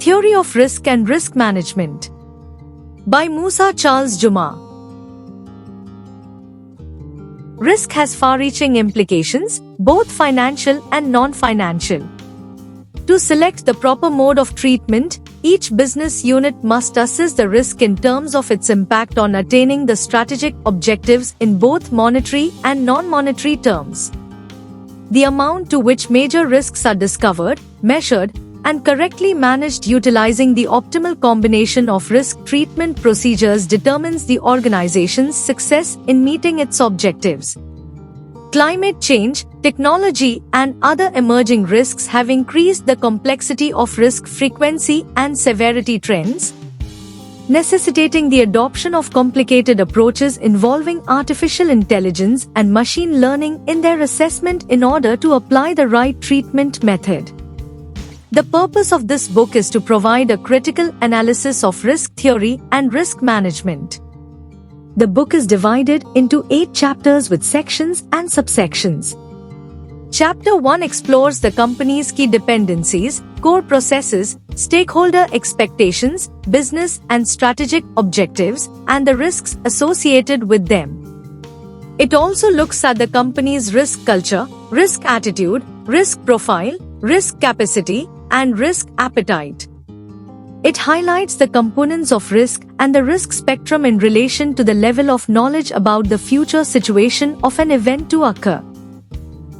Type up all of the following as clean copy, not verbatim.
Theory of Risk and Risk Management by Musa Charles Juma. Risk has far-reaching implications, both financial and non-financial. To select the proper mode of treatment, each business unit must assess the risk in terms of its impact on attaining the strategic objectives in both monetary and non-monetary terms. The amount to which major risks are discovered, measured, and correctly managed utilizing the optimal combination of risk treatment procedures determines the organization's success in meeting its objectives. Climate change, technology, and other emerging risks have increased the complexity of risk frequency and severity trends, necessitating the adoption of complicated approaches involving artificial intelligence and machine learning in their assessment in order to apply the right treatment method. The purpose of this book is to provide a critical analysis of risk theory and risk management. The book is divided into 8 chapters with sections and subsections. Chapter 1 explores the company's key dependencies, core processes, stakeholder expectations, business and strategic objectives, and the risks associated with them. It also looks at the company's risk culture, risk attitude, risk profile, risk capacity, and risk appetite. It highlights the components of risk and the risk spectrum in relation to the level of knowledge about the future situation of an event to occur.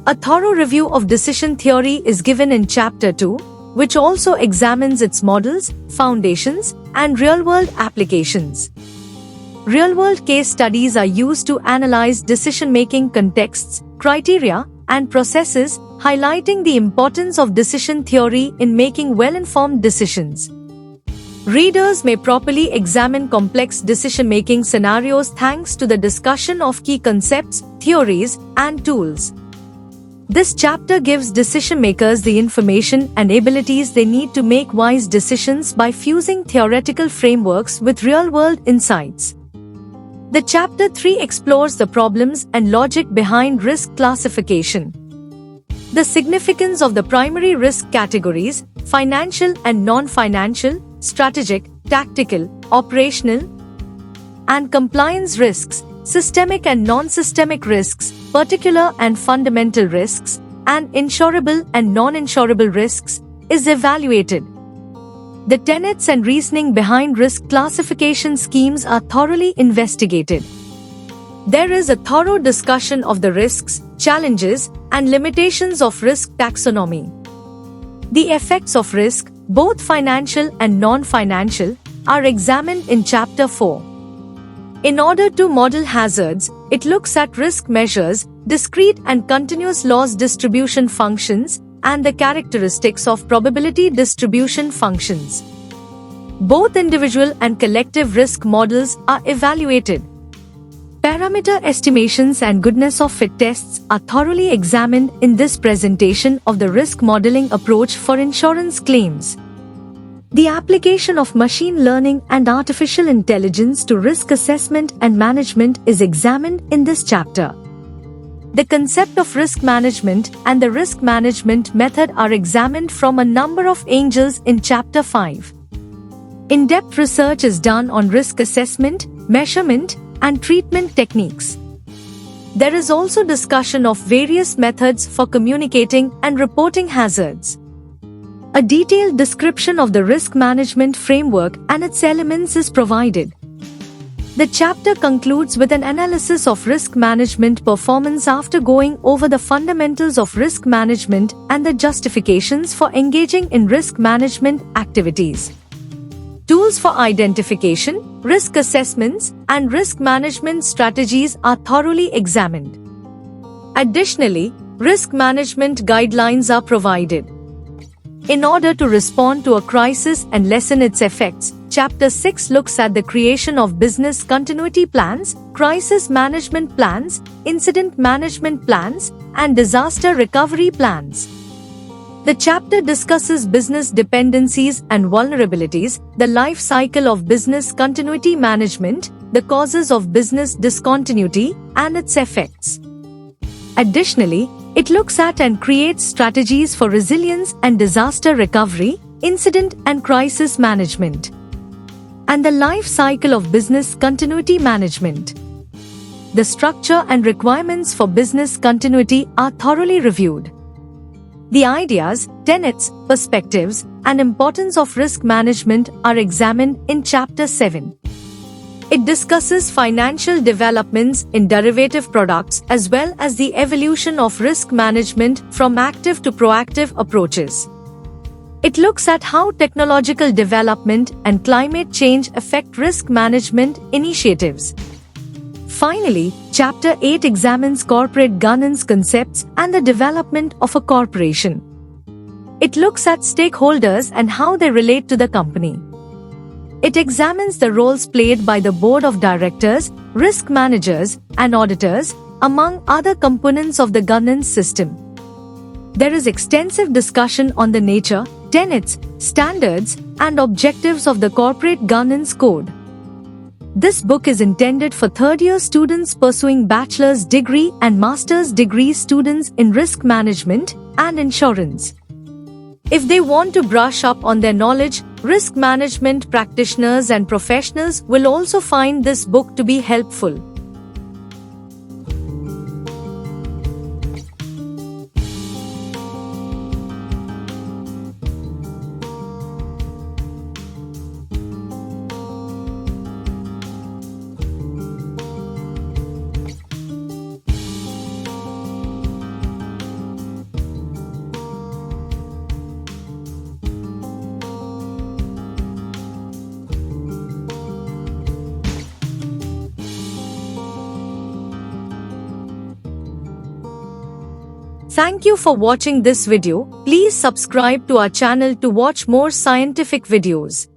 A thorough review of decision theory is given in Chapter 2, which also examines its models, foundations, and real-world applications. Real-world case studies are used to analyze decision-making contexts, criteria, and processes, highlighting the importance of decision theory in making well-informed decisions. Readers may properly examine complex decision-making scenarios thanks to the discussion of key concepts, theories, and tools. This chapter gives decision-makers the information and abilities they need to make wise decisions by fusing theoretical frameworks with real-world insights. The Chapter 3 explores the problems and logic behind risk classification. The significance of the primary risk categories, financial and non-financial, strategic, tactical, operational, and compliance risks, systemic and non-systemic risks, particular and fundamental risks, and insurable and non-insurable risks, is evaluated. The tenets and reasoning behind risk classification schemes are thoroughly investigated. There is a thorough discussion of the risks, challenges, and limitations of risk taxonomy. The effects of risk, both financial and non-financial, are examined in Chapter 4. In order to model hazards, it looks at risk measures, discrete and continuous loss distribution functions, and the characteristics of probability distribution functions. Both individual and collective risk models are evaluated. Parameter estimations and goodness of fit tests are thoroughly examined in this presentation of the risk modeling approach for insurance claims. The application of machine learning and artificial intelligence to risk assessment and management is examined in this chapter. The concept of risk management and the risk management method are examined from a number of angles in Chapter 5. In-depth research is done on risk assessment, measurement, and treatment techniques. There is also discussion of various methods for communicating and reporting hazards. A detailed description of the risk management framework and its elements is provided. The chapter concludes with an analysis of risk management performance after going over the fundamentals of risk management and the justifications for engaging in risk management activities. Tools for identification, risk assessments, and risk management strategies are thoroughly examined. Additionally, risk management guidelines are provided. In order to respond to a crisis and lessen its effects, Chapter 6 looks at the creation of business continuity plans, crisis management plans, incident management plans, and disaster recovery plans. The chapter discusses business dependencies and vulnerabilities, the life cycle of business continuity management, the causes of business discontinuity, and its effects. Additionally, it looks at and creates strategies for resilience and disaster recovery, incident and crisis management, and the life cycle of business continuity management. The structure and requirements for business continuity are thoroughly reviewed. The ideas, tenets, perspectives, and importance of risk management are examined in Chapter 7. It discusses financial developments in derivative products as well as the evolution of risk management from active to proactive approaches. It looks at how technological development and climate change affect risk management initiatives. Finally, Chapter 8 examines corporate governance concepts and the development of a corporation. It looks at stakeholders and how they relate to the company. It examines the roles played by the board of directors, risk managers, and auditors, among other components of the governance system. There is extensive discussion on the nature, tenets, standards, and objectives of the corporate governance code. This book is intended for third-year students pursuing bachelor's degree and master's degree students in risk management and insurance. If they want to brush up on their knowledge, risk management practitioners and professionals will also find this book to be helpful. Thank you for watching this video. Please subscribe to our channel to watch more scientific videos.